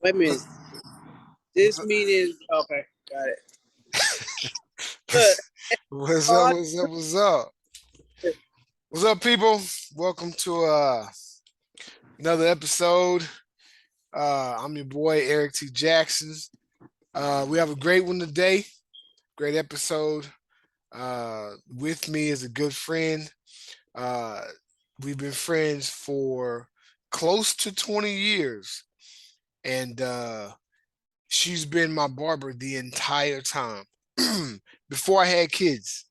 Wait a minute. This meeting. Okay, got it. What's up? What's up? What's up? What's up, people? Welcome to another episode. I'm your boy Erik T. Jackson. We have a great one today. Great episode. With me is a good friend. Uh, we've been friends for close to 20 years, and she's been my barber the entire time. Before I had kids.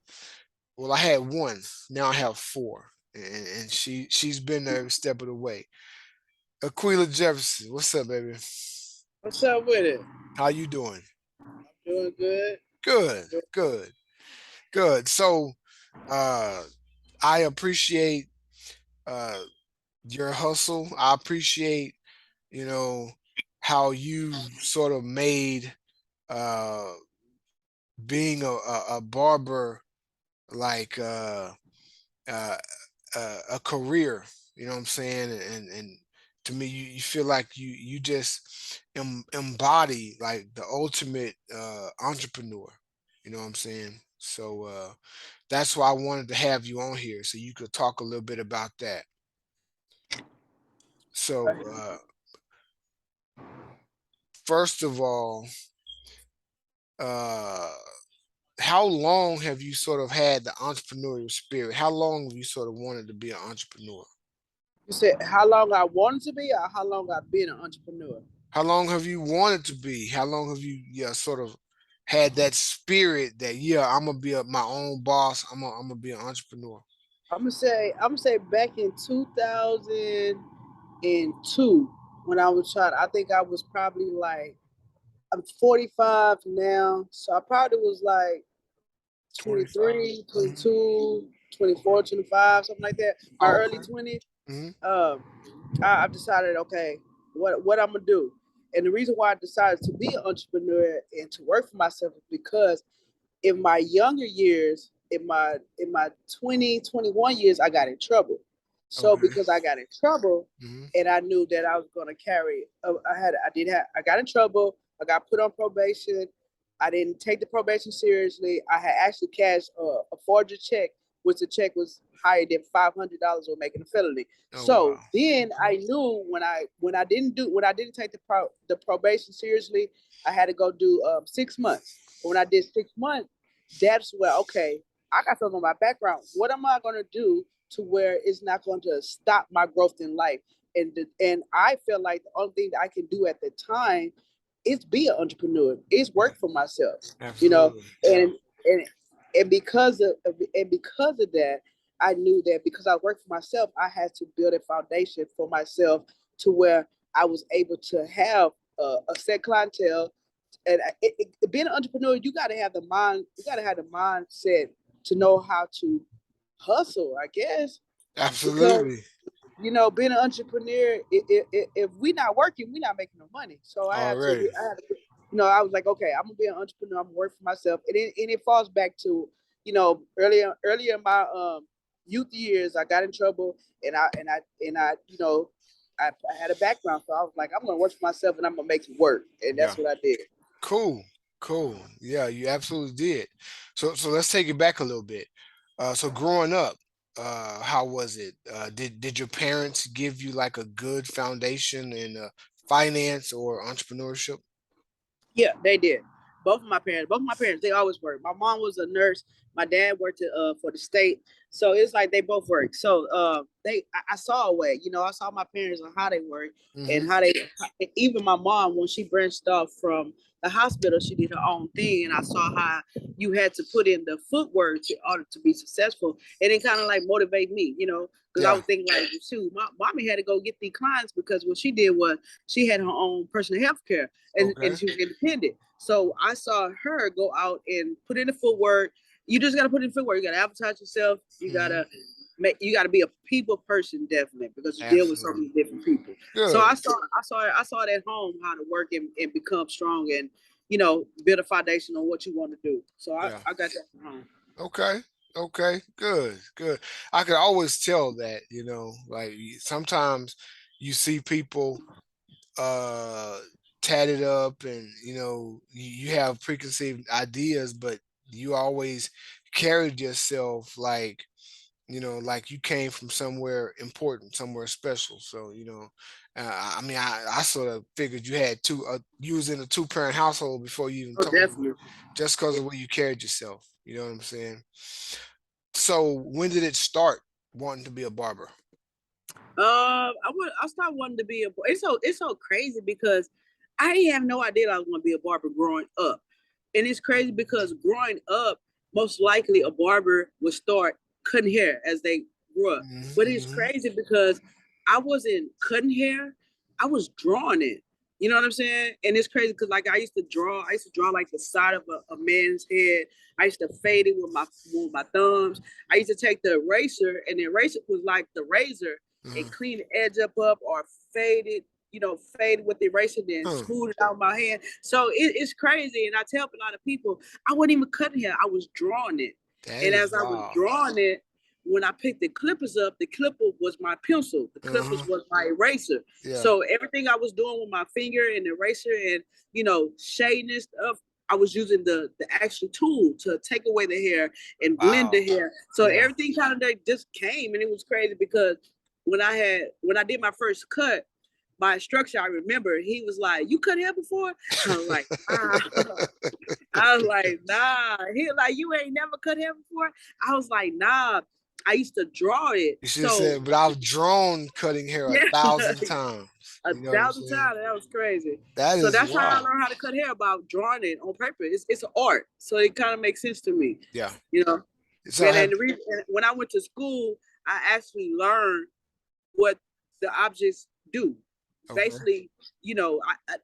Well, I had one. Now I have four, and she's been there every step of the way. Aquila Jefferson, what's up, baby? What's up with it? How you doing? Doing good. Good, good, good. So, uh, I appreciate uh your hustle. I appreciate, you know, how you sort of made uh being a barber like uh, a career. You know what I'm saying? And to me, you feel like you just embody like the ultimate entrepreneur. You know what I'm saying? So that's why I wanted to have you on here so you could talk a little bit about that. So first of all, uh, how long have you sort of had the entrepreneurial spirit? How long have you sort of wanted to be an entrepreneur? You said how long I wanted to be, or how long I've been an entrepreneur? How long have you wanted to be? How long have you, yeah, sort of had that spirit that, yeah, I'm gonna be my own boss. I'm gonna be an entrepreneur. I'm gonna say back in 2002 when I was trying. I think I was probably like I'm 45 now, so I probably was like 25. 23, 22, 24, 25, something like that. My early Okay. 20s. Hmm. Um, I've decided, okay, what I'm gonna do. And the reason why I decided to be an entrepreneur and to work for myself is because in my younger years, in my 20, 21 years, I got in trouble. So Okay. because I got in trouble Hmm. and I knew that I was gonna carry I got in trouble, I got put on probation. I didn't take the probation seriously. I had actually cashed a forged check, which the check was higher than $500 or making a felony. Oh wow. So then Okay. I knew when I didn't take the probation seriously, I had to go do 6 months. But when I did 6 months, that's where okay, I got something on my background. What am I gonna do to where it's not going to stop my growth in life? And I feel like the only thing that I can do at the time is be an entrepreneur. Is Yeah. work for myself, you know, Absolutely. Yeah. and and because of that, I knew that because I worked for myself, I had to build a foundation for myself to where I was able to have a set clientele. And being an entrepreneur, you got to have the mind. You got to have the mindset to know how to hustle, I guess, because Absolutely. being an entrepreneur, if we not working, we not making no money. So Already. I was like, okay, I'm gonna be an entrepreneur. I'm gonna work for myself, and it falls back to, earlier in my youth years, I got in trouble, and I had a background, so I was like, I'm gonna work for myself, and I'm gonna make it work, and Yeah. that's what I did. Cool. Cool. Yeah, you absolutely did. So let's take it back a little bit. So growing up, how was it? Did your parents give you like a good foundation in finance or entrepreneurship? Yeah, they did. Both of my parents, they always worked. My mom was a nurse. My dad worked for the state. So it's like they both worked. So I saw a way. I saw my parents and how they work Hmm. and even my mom when she branched off from the hospital, she did her own thing, and I saw how you had to put in the footwork in order to be successful, and it kind of like motivate me, because I Yeah. was thinking like, shoot, my mommy had to go get these clients because what she did was she had her own personal health care and Okay. she was independent. So I saw her go out and put in the footwork. You just got to put in footwork. You got to advertise yourself. Hmm. You got to be a people person definitely because you deal with so Absolutely. many different people. So Good. I saw it at home how to work and become strong and build a foundation on what you want to do. So Yeah. I got that from home. Okay. Okay. Good. Good. I could always tell that, like sometimes you see people uh tatted up, and you have preconceived ideas, but you always carried yourself like like you came from somewhere important, somewhere special. So I mean, I sort of figured you had you was in a two-parent household before you even Oh, told me, definitely. just because of the way you carried yourself. You know what I'm saying? So when did it start wanting to be a barber? I started wanting to be a. It's so crazy because I didn't have no idea I was going to be a barber growing up, and it's crazy because growing up, most likely a barber would start cutting hair as they grew up. But it's Mm-hmm. crazy because I wasn't cutting hair; I was drawing it. You know what I'm saying? And it's crazy because like I used to draw. I used to draw like the side of a man's head. I used to fade it with my thumbs. I used to take the eraser, and the eraser was like the razor and clean the edge up or fade it, fade with the eraser, then Huh. smooth it out my hand. So it's crazy. And I tell a lot of people, I wasn't even cutting hair, I was drawing it. That And is as I was wild. drawing it, when I picked the clippers up, the clipper was my pencil, the clippers Uh-huh. was my eraser. Yeah. So everything I was doing with my finger and the eraser and, shading and stuff, I was using the actual tool to take away the hair and blend Wow. the hair. So Yeah. everything kind of just came, and it was crazy because when I did my first cut, my instructor, I remember he was like, "You cut hair before?" I was like, "Ah." I was like, "Nah." He was like, "You ain't never cut hair before?" I was like, "Nah." I used to draw it. You should have So said, but I've drawn cutting hair a yeah, thousand times. a You know what I'm thousand saying? times. That was crazy. That So is that's how I wild. learned how to cut hair, about drawing it on paper. It's an art. So it kind of makes sense to me, Yeah. you know. So And have then when I went to school, I actually learned what the objects do. okay. Basically,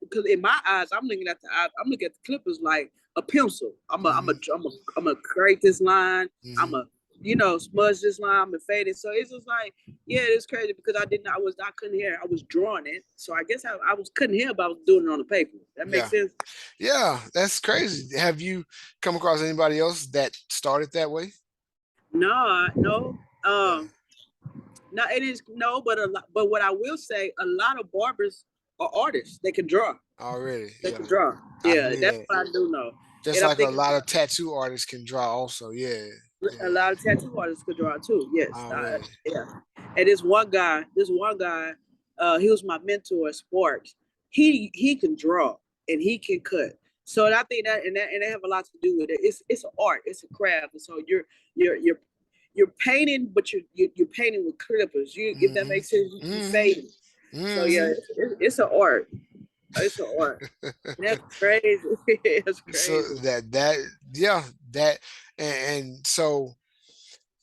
because in my eyes, I'm looking at the clippers like a pencil. I'm a create this line. I'm Hmm. a smudge this line. I'm a fade it. So it's just like, yeah, it's crazy because I was not cutting hair. I was drawing it. So I guess I was cutting hair, but I was doing it on the paper. That makes Yeah. sense. Yeah. That's crazy. Have you come across anybody else that started that way? No, no. Yeah. No, it is no, but a lot. But what I will say, a lot of barbers are artists. They can draw. Already. They Yeah. can draw. I Yeah, believe that's that. what I do know. Just And I'm like a thinking lot of tattoo artists can draw also. Yeah. a Yeah. lot of tattoo artists could draw too. Yes, Already. yeah. And this one guy, he was my mentor, Sparks. He can draw and he can cut. So I think that have a lot to do with it. It's an art. It's a craft. And so you're you're you're painting, but you're painting with clippers. If that Hmm. makes sense, you Hmm. fading. So yeah, Hmm. it's an art. It's an art. That's crazy. That's So crazy. yeah, that and so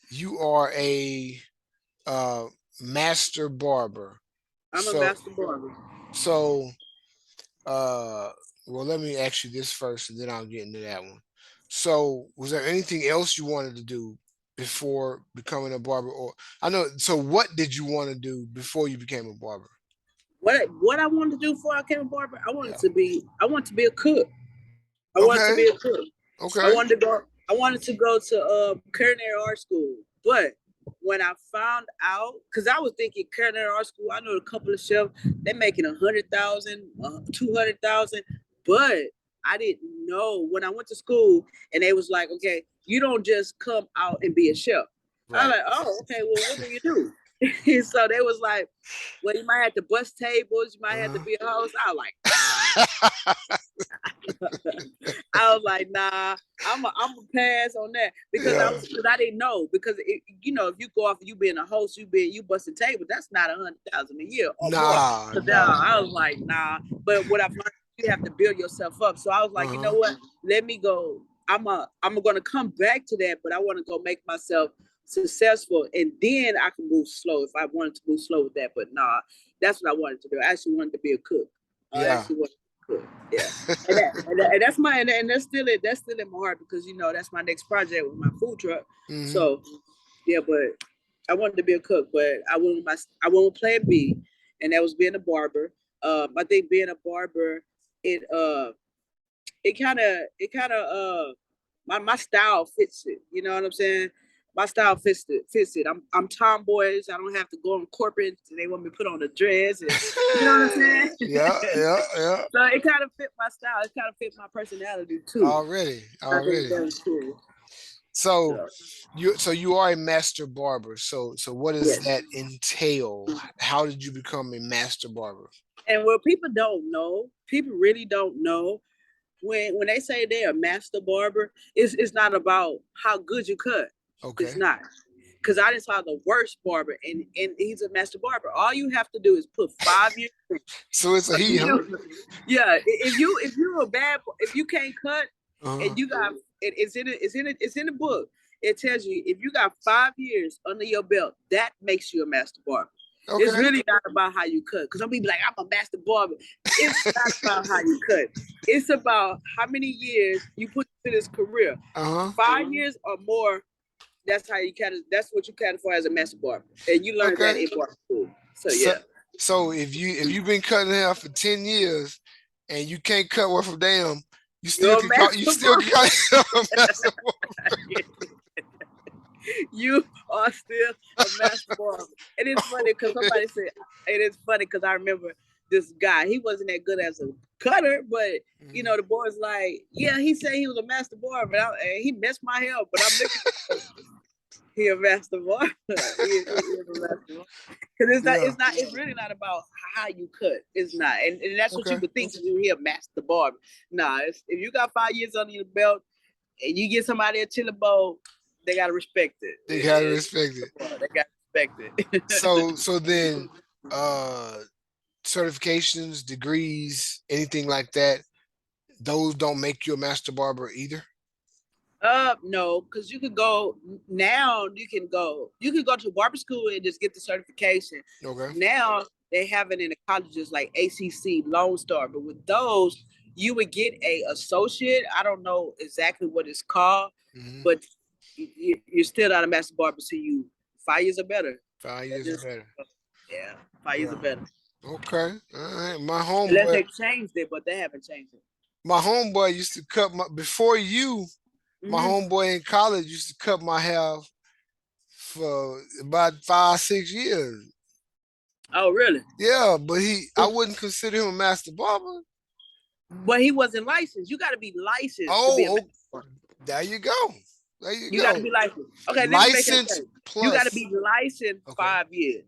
you are a uh master barber. I'm a So master barber. so uh well, let me ask you this first and then I'll get into that one. So was there anything else you wanted to do before becoming a barber? Or I know, so what did you want to do before you became a barber? What I wanted to do before I became a barber, Yeah. I wanted to be a cook. I wanted to Okay. be a cook. I Okay. wanted to go. I wanted to go to culinary art school, but when I found out, because I was thinking culinary art school, I know a couple of chefs they're making 100,000, 200,000, but I didn't know when I went to school and they was like, okay, you don't just come out and be a chef. I was Right. like, oh, okay, well, what do you do? So they was like, well, you might have to bust tables, you might have to Uh-huh. be a host. I was like, I was like, nah, I'm a pass on that because Yeah. I didn't know because if you go off you being a host, you busting table, that's not 100,000 a year or more. Nah, So now nah. I was like, nah. But what I've learned, you have to build yourself up. So I was like, you know Uh-huh. what? Let me go. I'm gonna come back to that, but I want to go make myself successful, and then I can move slow if I wanted to move slow with that. But nah, that's what I wanted to do. I actually wanted to be a cook. I Yeah. actually wanted to cook. Yeah. And that's and that's still it. That's still in my heart because that's my next project with my food truck. Hmm. So yeah, but I wanted to be a cook, but I went with Plan B, and that was being a barber. I think being a barber, it it kind of my style fits it. You know what I'm saying? my style fits it. I'm tomboyish. I don't have to go in corporate. They want me to put on a dress. And, you know what I'm saying? Yeah. So it kind of fit my style. It kind of fit my personality too. Already. I think that was cool. So you are a master barber. So what does that entail? How did you become a master barber? And what people don't know, people really don't know, when they say they're a master barber, it's not about how good you cut. Okay. It's not. Because I just saw the worst barber, and he's a master barber. All you have to do is put 5 years. So it's a he, huh? Yeah. If you can't cut, and you got it's in the book. It tells you if you got 5 years under your belt, that makes you a master barber. Okay. It's really not about how you cut. Because some people like, I'm a master barber. It's not about how you cut. It's about how many years you put into this career. 5 years or more. That's what you categorize as a master barber, and you learn that in barber school. So if you've been cutting hair for 10 years and you can't cut worth a damn, you still can call yourself a master barber. You are still a master barber. And it's funny because somebody said, it is funny because I remember this guy, he wasn't that good as a cutter, but you know, the boys like, yeah, he said he was a master barber, and he messed my hair up, but I'm looking he a master barber. He is a master barber. Because it's really not about how you cut. It's not. And that's what you would think when you hear master barber. Nah, if you got 5 years under your belt and you get somebody a chili bowl, they gotta respect it. They gotta respect it. They gotta respect it. So then certifications, degrees, anything like that, those don't make you a master barber either? No, because you can go to barber school and just get the certification. Okay. Now they have it in the colleges like ACC, Lone Star, but with those you would get a associate. I don't know exactly what it's called, but you're still not a master barber. So 5 years or better. 5 years or better. Yeah, 5 years or better. Okay. All right. My homeboy. Unless they changed it, but they haven't changed it. My homeboy used to cut before you. My homeboy in college used to cut my hair for about 5-6 years. Oh, really? Yeah, but I wouldn't consider him a master barber. But he wasn't licensed. You got to be licensed. To be a master barber. There you go. You got to be licensed. Okay, licensed plus. You got to be licensed 5 years.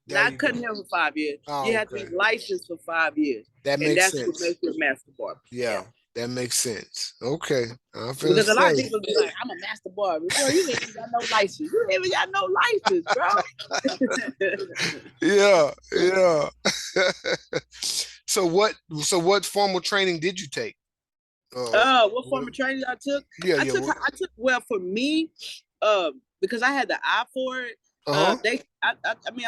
Not cutting hair for 5 years. You have to be licensed for 5 years. That makes sense. That's what makes you a master barber. Yeah. That makes sense. Okay. Because a lot of people be like, I'm a master barber. Bro, you ain't even got no license. You ain't even got no license, bro. Yeah. So what formal training did you take? What formal training I took? I took well, for me, because I had the eye for it. I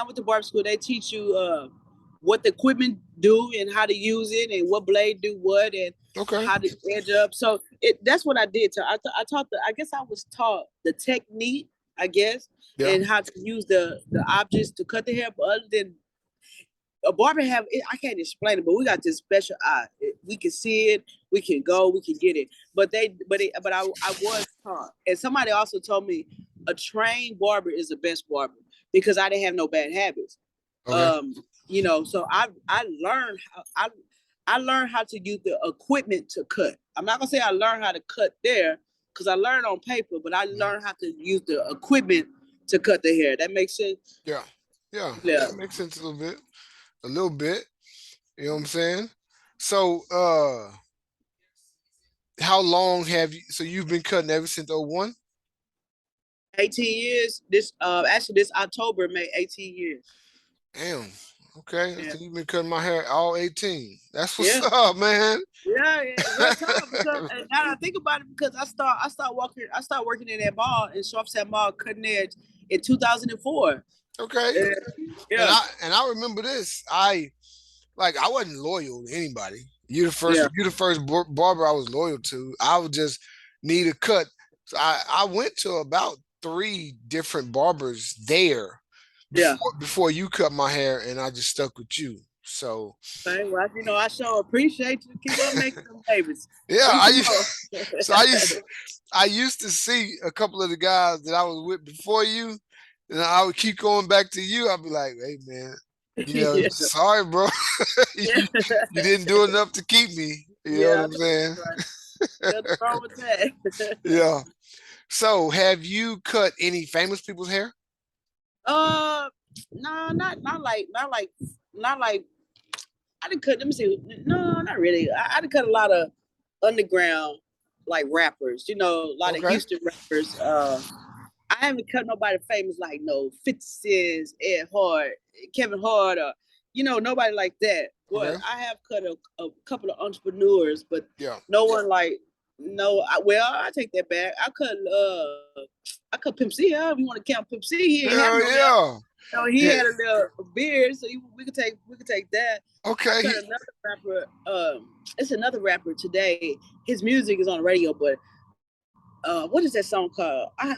went to barber school. They teach you what the equipment do and how to use it and what blade do what and how to edge up. So that's what I did. So I was taught the technique, I guess, and how to use the objects to cut the hair. But other than a barber I can't explain it, but we got this special eye. We can see it, we can go, we can get it. But I was taught, and somebody also told me a trained barber is the best barber because I didn't have no bad habits. So I learned how to use the equipment to cut. I'm not gonna say I learned how to cut there because I learned on paper, but I learned how to use the equipment to cut the hair. That makes sense? Yeah. That makes sense a little bit. You know what I'm saying? So how long you've been cutting ever since 01? 18 years. This October made 18 years. Damn. Okay. Yeah. So you've been cutting my hair all 18. That's what's up, man. Yeah. And now I think about it because I started working in that mall in Sharpstown Mall cutting edge in 2004. Okay. Yeah. And I remember this. I wasn't loyal to anybody. You're the first barber I was loyal to. I would just need a cut. So I went to about 3 different barbers there before you cut my hair, and I just stuck with you. So Okay, well, I sure appreciate you. Keep on making them babies. yeah, Make I some used, more. so I used to see a couple of the guys that I was with before you, and I would keep going back to you. I'd be like, hey man, Yeah. sorry, bro. Yeah. You didn't do enough to keep me. You know what Yeah, I I'm know saying? that's right. Nothing wrong with that. Yeah. So have you cut any famous people's hair? uh, no, not like I didn't cut. Let me see. No, not really. I done cut a lot of underground like rappers. A lot of Okay. Houston rappers. I haven't cut nobody famous like no 50 Cent, Ed Hart, Kevin Hart, or nobody like that. But Okay. I have cut a couple of entrepreneurs, but Yeah. no one like no. I take that back. I cut Pimp C. If you want to count Pimp C, he ain't have no Hell hair. yeah. No, he Yeah. had a little beard, so we could take that. I Okay. cut another rapper. It's another rapper today. His music is on the radio, but what is that song called? I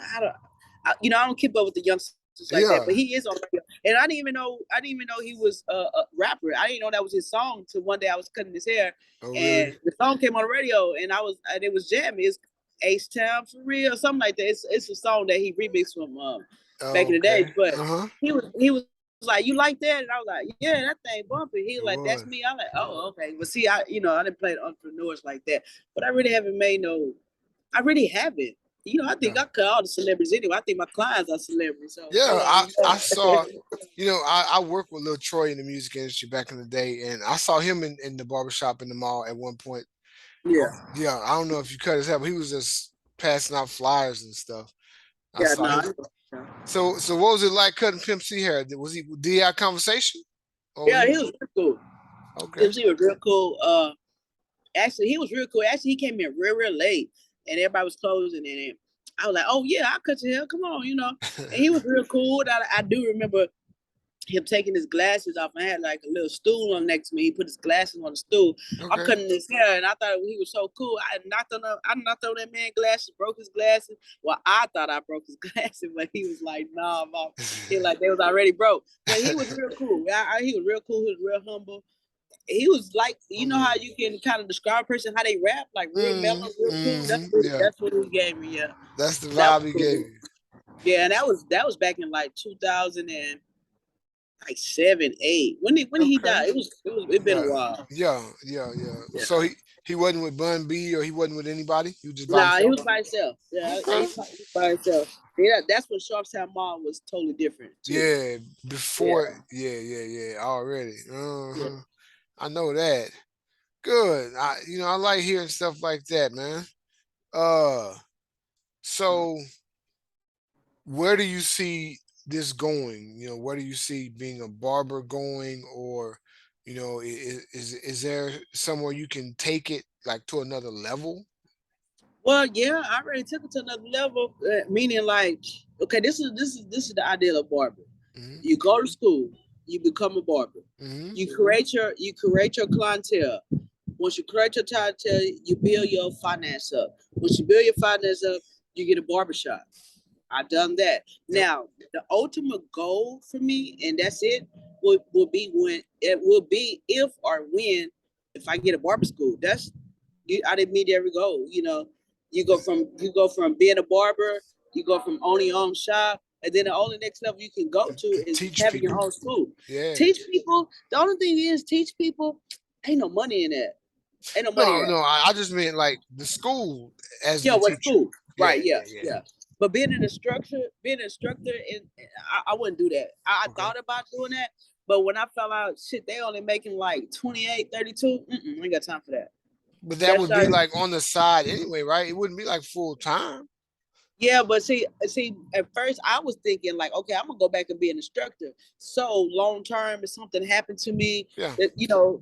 don't keep up with the youngsters like that, but Yeah. he is on radio. And I didn't even know he was a rapper. I didn't know that was his song till one day I was cutting his hair, Oh really? and the song came on the radio, and it was jamming. It's H Town for real, something like that. It's a song that he remixed from back in the Okay. days, but Uh-huh. he was like, "You like that?" And I was like, "Yeah, that thing bumping." He was like, It "That's me." was. I'm like, "Oh, okay." But see, I didn't play the entrepreneurs like that, but I really haven't made no. I really haven't. I think Yeah. I cut all the celebrities anyway. I think my clients are celebrities. So Yeah. I saw, yeah. I worked with Lil Troy in the music industry back in the day, and I saw him in the barbershop in the mall at one point. Yeah, I don't know if you cut his hair, but he was just passing out flyers and stuff. I Yeah, saw no. him. So what was it like cutting Pimp C hair? Did he have conversation? Or was Yeah, he he was real cool. okay? He was real cool. Actually, he was real cool. Actually, he came in real late, and everybody was closing. And I was like, "Oh yeah, I'll cut your hair. Come on." And he was real cool. I do remember him taking his glasses off. I had like a little stool on next to me. He put his glasses on the stool. I'm Okay. cutting his hair, and I thought he was so cool. I knocked on that man glasses, broke his glasses. Well, I thought I broke his glasses, but he was like, "Nah, mom." He like they was already broke. But he was real cool. He was real cool. He was real humble. He was like, how you can kind of describe a person how they rap, like real mellow, real cool. Yeah, That's what he gave me. Yeah, that's the that vibe was he gave cool. you. Yeah, and that was back in like 2000 and like 7, 8. When did he Okay. die? It been a Yeah, while. yeah. Yeah. So he wasn't with Bun B or he wasn't with anybody. He was just by Nah, he himself. was by himself. Yeah, Okay. he was by himself. Yeah, that's when Sharpstown Mall was totally different too. Yeah, Yeah, before. Yeah. Already. yeah. I know that. Good. I like hearing stuff like that, man. Uh, so where do you see this going? Where do you see being a barber going, or is there somewhere you can take it like to another level? Well, yeah, I already took it to another level. Meaning, like, okay, this is the ideal of barber. Hmm. You go to school, you become a barber. Hmm. You create your clientele. Once you create your clientele, you build your finance up. Once you build your finance up, you get a barbershop. I've done that. Yep. Now, the ultimate goal for me, and that's it, will be when it will be if I get a barber school. I didn't meet every goal. You go from being a barber, you go from owning your own shop, and then the only next level you can go to is Teach having your people. own school. Yeah. Teach people. The only thing is teach people. Ain't no money in that. Ain't no money in No, that. no. I just meant like the school as Yeah, the with teacher. school. Yeah, Right, yeah, yeah. yeah. But being an instructor, and I wouldn't do that. I Okay. thought about doing that, but when I found out, shit, they only making like 28, 32. I ain't got time for that. But that That's would be not. like on the side anyway, right? It wouldn't be like full time. Yeah, but see, at first I was thinking like, okay, I'm gonna go back and be an instructor. So long term, if something happened to me, Yeah.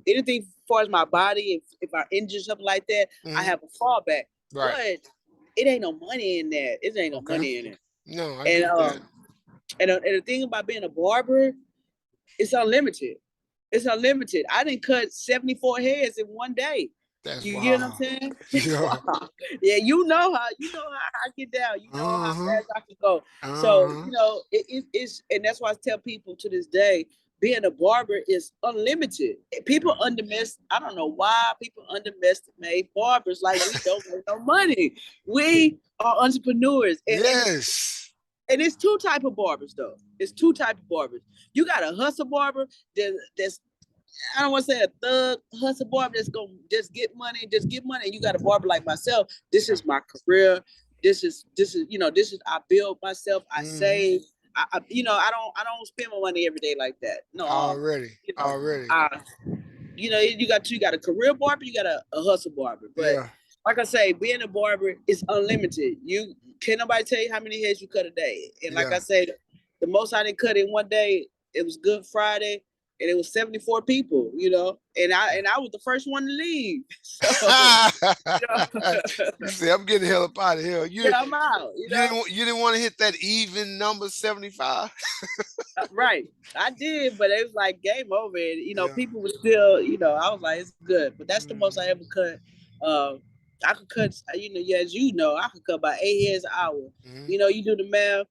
anything as far as my body, if I injure something like that, I Hmm. have a fallback. Right. But it ain't no money in that. It ain't no Okay. money in it. No, I And get that. the thing about being a barber, it's unlimited. It's unlimited. I didn't cut 74 heads in one day. That's You get what I'm wild. saying? Yeah. Yeah, you know how I get down. You know how Uh-huh. fast I can go. So Uh-huh. it's and that's why I tell people to this day, being a barber is unlimited. People I don't know why people underestimate barbers. Like, we don't make no money. We are entrepreneurs. Yes. And it's two type of barbers, though. It's two type of barbers. You got a hustle barber that's I don't want to say a thug hustle barber that's gonna just get money. And you got a barber like myself. This is my career. This is this is I build myself. I save. I I don't spend my money every day like that. No, Already. you got a career barber, you got a hustle barber. But like I say, being a barber is unlimited. You can't nobody tell you how many heads you cut a day. And like I said, the most I didn't cut in one day, it was Good Friday, and it was 74 people, and I was the first one to leave. So, you say, I'm getting the hell up out of here. I'm out. You didn't want to hit that even number 75. Right, I did, but it was like game over. And, people were still, I was like, it's good. But that's the most I ever cut. I could cut, as you know, I could cut about 8 heads an hour. You do the math.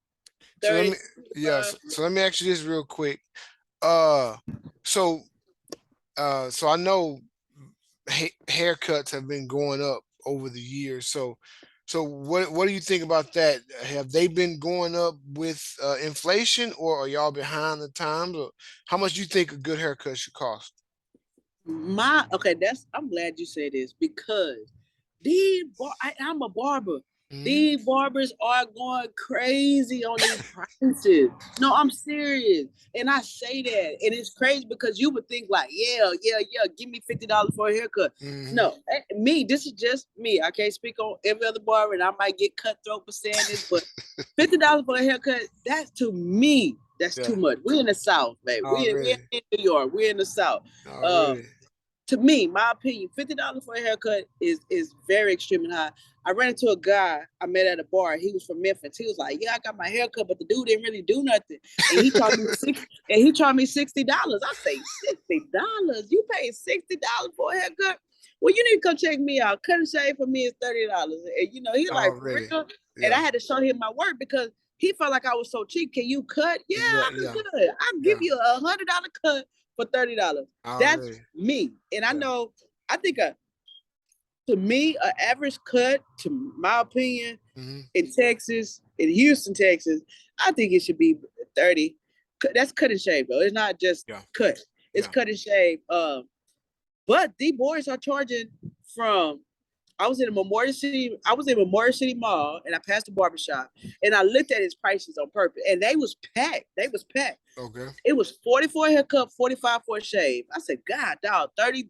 30, so let me ask you this real quick. So I know haircuts have been going up over the years. So what do you think about that? Have they been going up with inflation, or are y'all behind the times? Or how much do you think a good haircut should cost? I'm glad you said this, because I'm a barber. These barbers are going crazy on these prices. No, I'm serious. And I say that. And it's crazy because you would think like, yeah, give me $50 for a haircut. No, this is just me. I can't speak on every other barber, and I might get cutthroat for saying this, but $50 for a haircut, that's to me, that's too much. We're in the South, baby. We're in New York. We're in the South. To me, my opinion, $50 for a haircut is very extremely high. I ran into a guy I met at a bar. He was from Memphis. He was like, "Yeah, I got my haircut, but the dude didn't really do nothing." And he charged me $60. I say, $60? You pay $60 for a haircut? Well, you need to come check me out. Cut and shave for me is $30. And he like, for real? And I had to show him my work because he felt like I was so cheap. Can you cut? Yeah, I can cut. I'll give you a $100 cut for $30. That's me. And I know, I think to me, an average cut, to my opinion, in Texas, in Houston, Texas, I think it should be 30. That's cut and shave, though. It's not just cut. It's cut and shave. But these boys are charging from, I was in Memorial City Mall, and I passed the barbershop, and I looked at his prices on purpose, and they was packed. Okay. It was 44 haircut, 45 for a shave. I said, God, dog, $30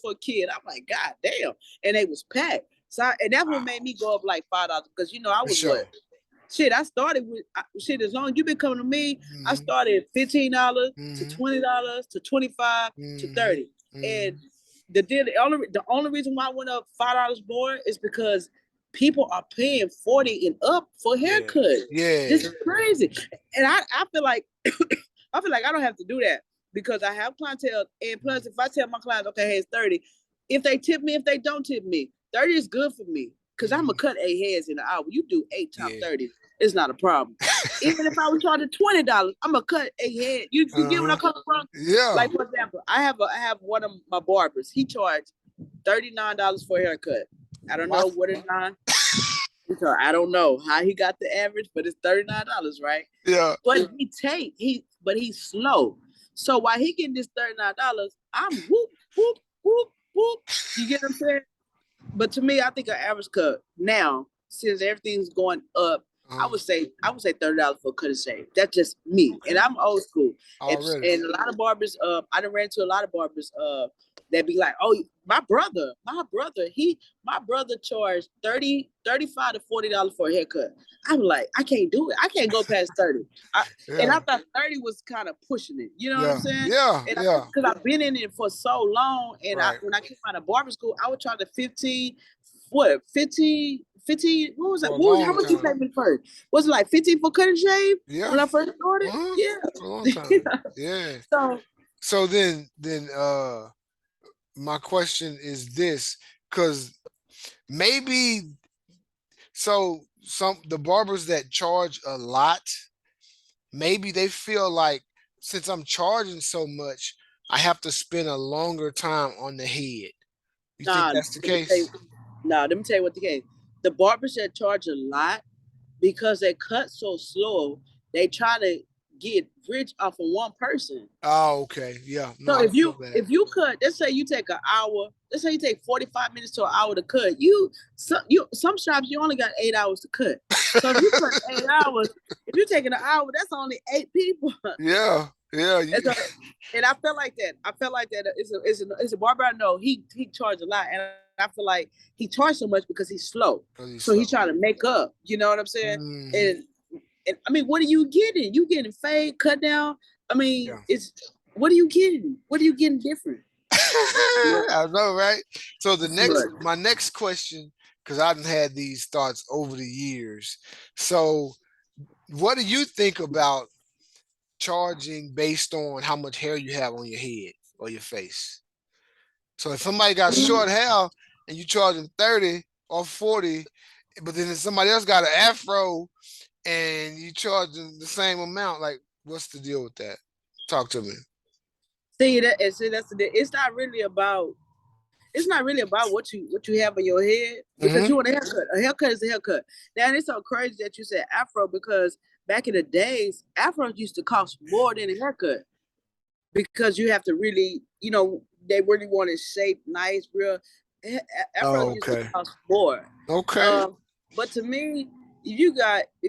for a kid. I'm like, God damn. And they was packed. So and that one made me go up like $5 because I was what? Shit, I started with as long as you've been coming to me, I started $15 to $20 to $25 to $30. And the only reason why I went up $5 more is because people are paying 40 and up for haircuts. Yeah. This is crazy. And I feel like I don't have to do that because I have clientele. And plus, if I tell my clients, okay, hey, it's 30, if they tip me, if they don't tip me, 30 is good for me because I'm going to cut 8 heads in an hour. You do 8 times 30. It's not a problem. Even if I was charging $20, I'm going to cut 8 heads. You get what I'm coming from? Yeah. Like, for example, I have one of my barbers. He charged $39 for a haircut. I don't know what it's on. I don't know how he got the average, but it's $39, right? Yeah. But he's slow. So while he getting this $39, I'm whoop, whoop, whoop, whoop. You get what I'm saying? But to me, I think an average cut now, since everything's going up, I would say $30 for a cut and shave. That's just me. Okay. And I'm old school. And a lot of barbers, I done ran into a lot of barbers that be like, oh, my brother charged $35 to $40 for a haircut. I'm like, I can't do it. I can't go past 30. And I thought 30 was kind of pushing it. You know what I'm saying? Yeah. Because I've been in it for so long. And when I came out of barber school, I would charge 15, what was that? How much you paid me first? Was it like 15 for cut and shave? Yeah. When I first started? Yeah. For a long time. Yeah. So then my question is this, because maybe the barbers that charge a lot, maybe they feel like since I'm charging so much, I have to spend a longer time on the head. You think Nah, that's the let me tell you, case? nah, let me tell you what the case. The barbers that charge a lot because they cut so slow, they try to get rich off of one person. Oh, okay. Yeah. No, So I feel that. if you cut, let's say you take an hour, let's say you take 45 minutes to an hour to cut. Some shops you only got 8 hours to cut. So if you cut 8 hours, if you're taking an hour, that's only 8 people. Yeah. Yeah. And, so, and I felt like that. I felt like that. It's a barber I know. He charged a lot, and I feel like he charged so much because he's slow. So he's trying to make up. You know what I'm saying? Mhm. And I mean, what are you getting? You getting fade, cut down? I mean, Yeah. it's what are you getting? What are you getting different? I know, right? So Right. my next question, because I've had these thoughts over the years. So, what do you think about charging based on how much hair you have on your head or your face? So if somebody got short hair and you charge them 30 or 40, but then if somebody else got an afro and you charge them the same amount, like what's the deal with that? Talk to me. See that? And see that's the. It's not really about. It's not really about what you have on your head because Mm-hmm. you want a haircut. A haircut is a haircut. Now it's so crazy that you said afro because back in the days, afros used to cost more than a haircut because you have to really, they really want it shaped nice, real. Afros Oh, used to okay. cost more. Okay. Um, but to me, if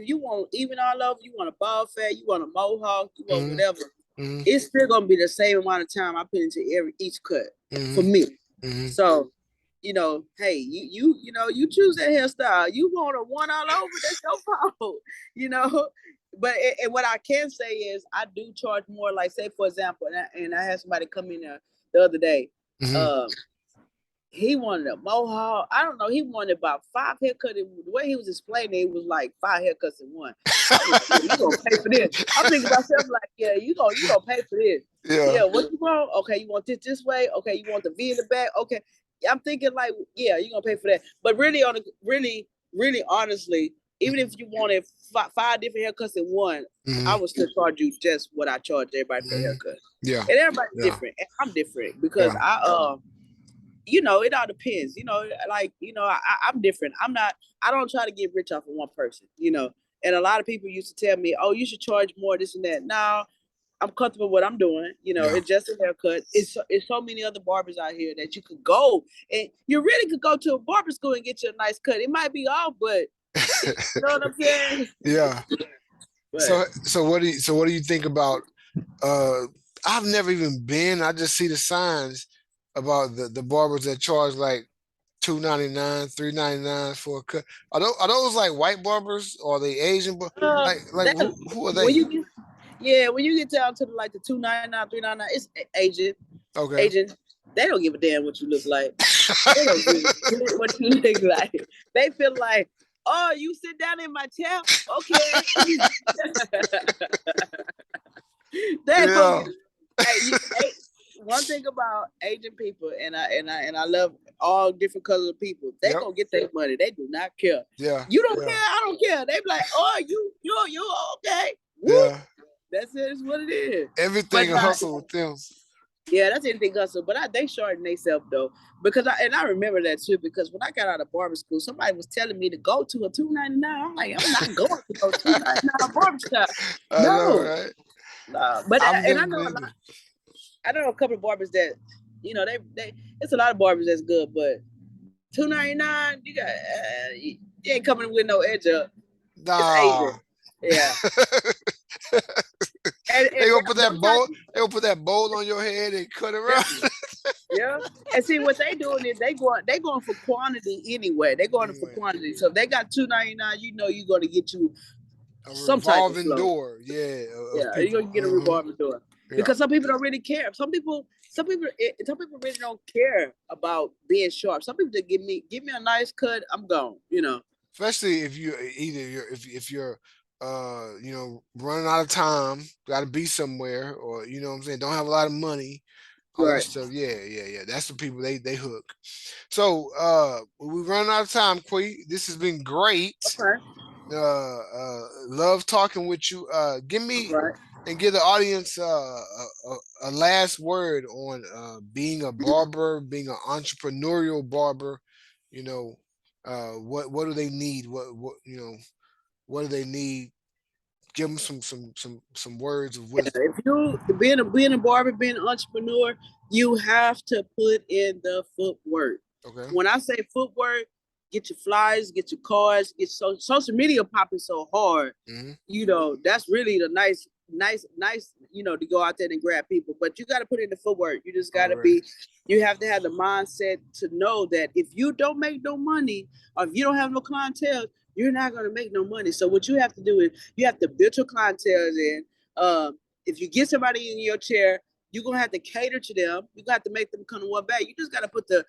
you want even all over, you want a bald fat, you want a mohawk, you want Mm-hmm. whatever, Mm-hmm. it's still gonna be the same amount of time I put into each cut for Mm-hmm. me. Mm-hmm. So, hey, you choose that hairstyle. You want a one all over, that's your fault, you know. But and what I can say is I do charge more. Like say for example, and I had somebody come in there the other day. Mm-hmm. Um, he wanted a mohawk. I don't know. He wanted about 5 haircuts. The way he was explaining it was like 5 haircuts in one. I was like, yeah, you gonna pay for this. I'm thinking about myself like, yeah, you gonna pay for this. Yeah. Yeah, what you want? Okay, you want this way? Okay, you want the V in the back? Okay. I'm thinking like, yeah, you're gonna pay for that. But really really honestly, even if you wanted five different haircuts in one, I Mm-hmm. would still charge you just what I charge everybody for a Mm-hmm. haircut. Yeah. And everybody's Yeah. different. And I'm different because Yeah. it all depends. I'm different. I don't try to get rich off of one person. And a lot of people used to tell me, oh, you should charge more, this and that. Now I'm comfortable with what I'm doing. Yeah. It's just a haircut. It's so many other barbers out here that you could go and you really could go to a barber school and get you a nice cut. It might be off, but you know what I'm saying? Yeah. But So what do you think about uh I've never even been. I just see the signs about the barbers that charge like $2.99, $3.99 for a cut. Are those like white barbers or are they Asian? Like that who are when they? you get when you get down to like the 299, 399, it's Asian. Okay. Asian. They don't give a damn what you look like. They don't give a shit what you look like. They feel like, oh, you sit down in my chair? Okay. They don't Yeah. give. Hey, one thing about Asian people, and I love all different colors of people. They Yep. gonna get their money. They do not care. Yeah. You don't care. Yeah. I don't care. They be like, oh, you okay? Whoop. Yeah. That's it. It's what it is. But Everything a hustle with them. yeah, that's anything hustle. But they shorten themselves though, because I remember that too. Because when I got out of barber school, somebody was telling me to go to a 299. I'm like, I'm not going to no 299 barbershop. I know, No, right? no. But I've and never been there. I know a couple of barbers that they it's a lot of barbers that's good, but 299 you ain't coming with no edge up. It's Asian. Nah. Yeah, They and gonna put that sometimes bowl, they gonna put that bowl on your head and cut it around. definitely. Yeah. And see what they doing is they going for quantity anyway. They going for Anyway, quantity. So if they got 299, you're gonna get you a some type of revolving flow. door, yeah, of Yeah, you're people. gonna get a revolving door. Yeah. Because some people don't really care. Some people really don't care about being sharp. Some people just give me a nice cut, I'm gone. Especially if you either you're if you're running out of time, got to be somewhere, or you know what I'm saying, don't have a lot of money, all that Right. stuff. Yeah, yeah, yeah. That's the people they hook. So we run out of time, Quee. This has been great. Okay. Love talking with you. Give me Right. and give the audience a last word on being a barber, being an entrepreneurial barber. You know, what do they need? What do they need? Give them some words of wisdom. If you being a barber, being an entrepreneur, you have to put in the footwork. Okay. When I say footwork, get your flyers, get your cards, get social media popping so hard. Mm-hmm. You know, that's really the nice, you know, to go out there and grab people. But you got to put in the footwork. You just got to Already. you have to have the mindset to know that if you don't make no money or if you don't have no clientele, you're not going to make no money. So what you have to do is you have to build your clientele in. If you get somebody in your chair, you're gonna have to cater to them. You got to make them come to one bag. You just gotta put your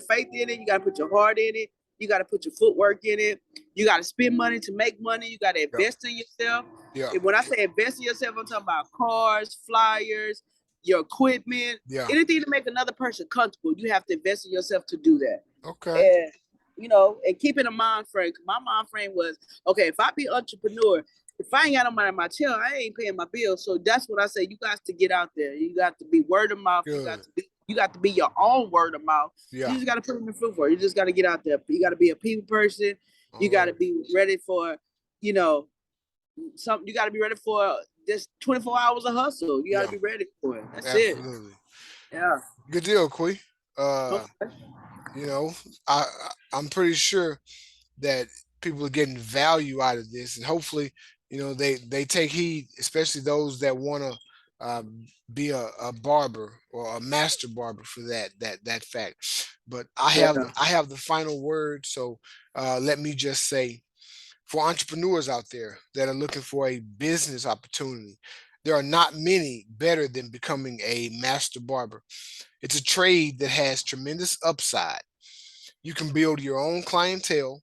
faith in it. You gotta put your heart in it. You gotta put your footwork in it. You gotta spend money to make money. You gotta invest in yourself. Yeah. And when I say invest in yourself, I'm talking about cars, flyers, your equipment, anything to make another person comfortable. You have to invest in yourself to do that. Okay. And you know, and keeping a mind frame. My mind frame was, okay, if I be entrepreneur, if I ain't got no money in my chill, I ain't paying my bills. So that's what I say. You got to get out there. You got to be word of mouth. Good. You got to be your own word of mouth. Yeah. You just got to put in the foot for it. You just got to get out there. You got to be a people person. You got to be ready for, you know, you got to be ready for this 24 hours of hustle. You got to be ready for it. That's Absolutely. it. Yeah. Good deal, Quee. You know, I'm pretty sure that people are getting value out of this, and hopefully, you know, they take heed, especially those that want to be a barber or a master barber for that fact. But I have the final word, so let me just say, for entrepreneurs out there that are looking for a business opportunity, there are not many better than becoming a master barber. It's a trade that has tremendous upside. You can build your own clientele,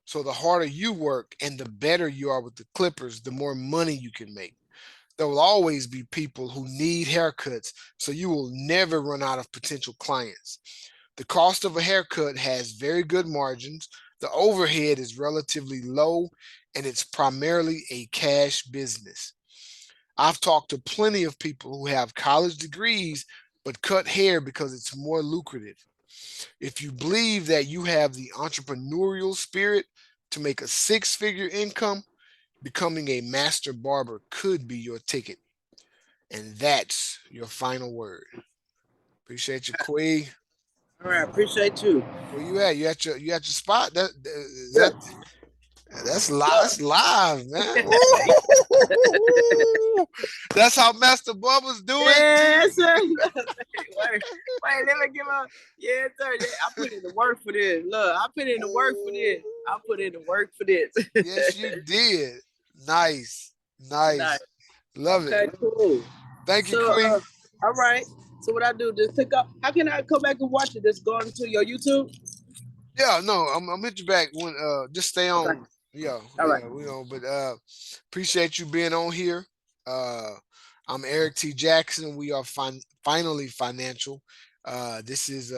so the harder you work and the better you are with the clippers, the more money you can make. There will always be people who need haircuts, so you will never run out of potential clients. The cost of a haircut has very good margins. The overhead is relatively low, and it's primarily a cash business. I've talked to plenty of people who have college degrees but cut hair because it's more lucrative. If you believe that you have the entrepreneurial spirit to make a six-figure income, becoming a master barber could be your ticket. And that's your final word. Appreciate you, Quee. All right, appreciate you. Where you at? You at your spot? That's live. That's live, man. That's how Master Barbers do it. Yes, sir. wait, let me give up. Yeah, sir. I put in the work for this. Look, I put in the work for this. I put in the work for this. Yes, you did. Nice. Love it. Cool. Thank you, Queen. All right. So what I do, just click up. How can I come back and watch it? Just go into your YouTube? Yeah, no, I'm hit you back when just stay on. Okay. Yeah, all right. You know, but appreciate you being on here. I'm Erik T. Jackson. We are finally financial. This is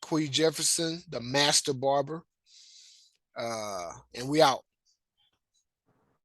Quee Jefferson, the Master Barber. And we out.